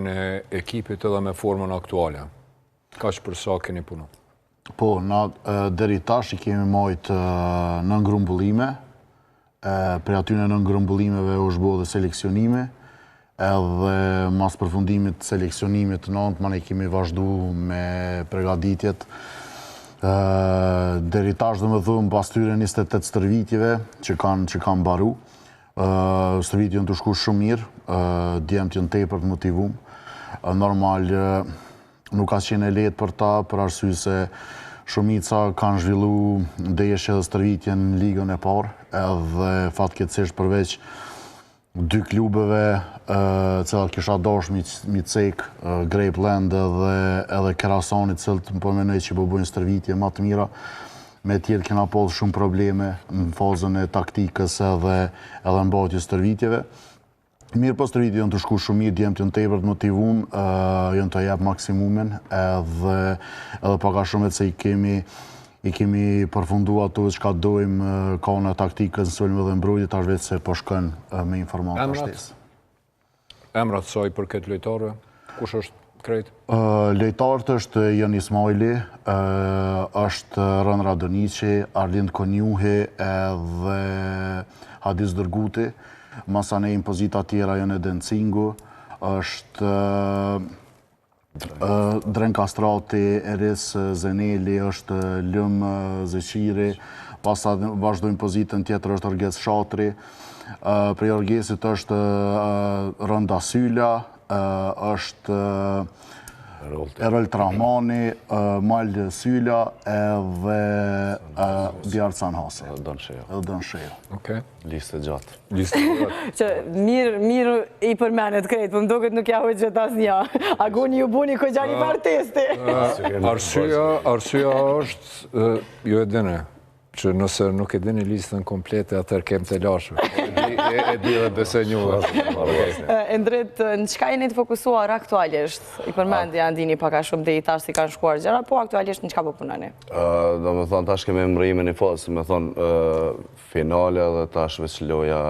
në ekipit edhe me formën aktuale. Ka që për sa keni punu? Po, na deri tash I kemi majtë në ngrumbullime, për atyne në ngrumbulimeve është bo dhe seleksionime, edhe mas përfundimit seleksionimit të nëndë, ma ne kemi vazhdu me pregaditjet. Deri tash dhe me dhëmë pas tyre 28 stërvitjeve që kanë baru. Stërvitjën të shku shumë mirë, djemë të në tepër të motivum. Normal, nuk ka qenë e letë për ta, për arsye se shumica kanë zhvillu ndeshje dhe stërvitjen në ligën e parë, edhe fatkeqësisht përveç 2 klubeve cilat kisha dash mi cek, Grapeland edhe Kerasani, cilët më përmenoj që po bojnë stërvitje më të mira, me tjerë kena pas shumë probleme në fazën e taktikës edhe mbatjes stërvitjeve. Mirë po stërvitje janë të shku shumë mirë, djemë të në tepër të motivum, janë të jep maksimumin, edhe paka shumë se I kemi përfundu ato që ka dojmë ka në taktikës në sulme dhe mbrojtje, tash vetë se po shkën me informatë të shtesë. Emrat saj për këtë lojtarëve, kush është krejt? Lojtarët është Jan Ismaili, është Rën Radonici, Arlind Konjuhi edhe Hadis Dërguti. Masanej në pozita tjera janë Eden Cingu, është Dren Kastrati, Eris Zeneli, është Lëm Zeqiri, pasa vazhdojnë pozitën tjetër është Orges Shatri, prej Orgesit është Rënda Sylla, është Erol Trahmani, Mal Sylla edhe Bjarë Sanhasi. Edhe Don Shejo. Okej. Listë gjatë. Që mirë I përmenet krejt, për më doket nuk ja hojtë që tas një. Agoni ju buni këgjani për artisti. Arsyeja është, ju e dine, që nëse nuk e dini listën komplete, atër kem të lashme. E di dhe bese njëve. Endret, në qka jeni të fokusuar aktualisht? I përmend janë dini paka shumë dhe I tash si kanë shkuar gjera, po aktualisht në qka po punani? Do me thonë, tash kemi mërime një fazë, me thonë, finale dhe tash veç loja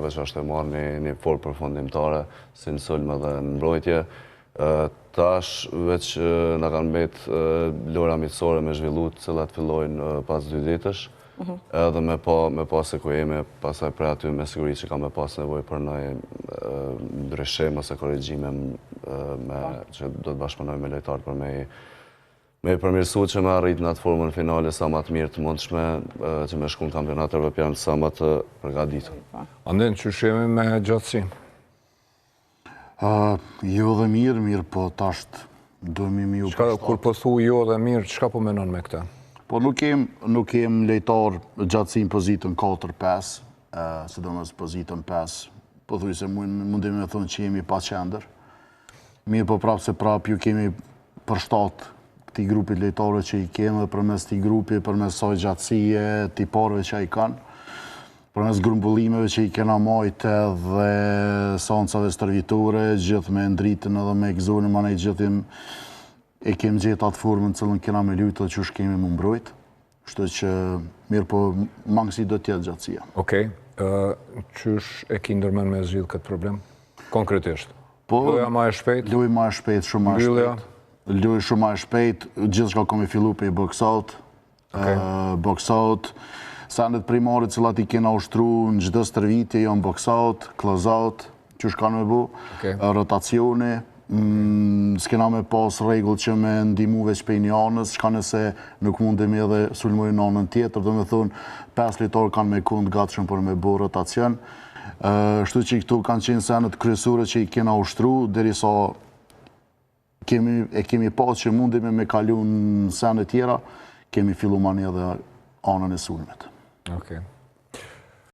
veç është e marrë një forë përfundimtare, si në sulme dhe në mbrojtje. Tash veç në kanë betë lora mitësore me zhvillut, cilat fillojnë pas 2 ditësh, edhe me pa se ku jemi, pasaj për aty me siguri që ka me pas nevoj për në ndryshim ose korrigjime që do të bashkëpunoj me lojtarë për me përmirësu që me arrit në atë formën finale sa ma të mirë të mundshme, që me shku në kampionat evropian sa ma të përgatitur. Andin, që shemi me gjatësi? Jo dhe mirë, po tasht dojmë mi u përshtat. Kur po thu jo dhe mirë, qka po menon me këta? Po nuk kem lejtar gjatësi në pozitën 4-5, sidomos pozitën 5, po thuj se mundim me thonë që jemi pa qender. Mirë po prapë se prapë ju kemi përshtat këti grupit lejtarëve që I keme, përmes këti grupi, përmes saj gjatësie, tiparëve që I kanë. Përmes grumbullimeve që I kena majtë edhe sancave stërvitore, gjithë me ndritën edhe me egzonin, ma ne gjithim e kem gjithë atë formën cëllën kena me lujtë dhe që është kemi më mbrojtë. Shtë që mirë po mangësi do tjetë gjatësia. Okej, qysh e ki ndërmen me zhjithë këtë problem? Konkretisht? Luja ma e shpejt? Luj ma e shpejt, shumë ma e shpejt. Luj shumë ma e shpejt, gjithë shka komi fillu pe I box-out. Box-out. Sandet primare cilat I kena ushtru në gjithë stërvitje, janë box-out, close-out, që shka në me bu, rotacioni, s'kena me pas regull që me ndimu veç pe një anës, shka nëse nuk mundemi edhe sulmojnë në anën tjetër, do me thonë 5 litorë kanë me kund gatshëm për me bu rotacion. Shtu që këtu kanë qenë senet kryesore që I kena ushtru, deri sa kemi pas që mundemi me kalu në senet tjera, kemi fillu mani edhe anën e sulmet. Okay.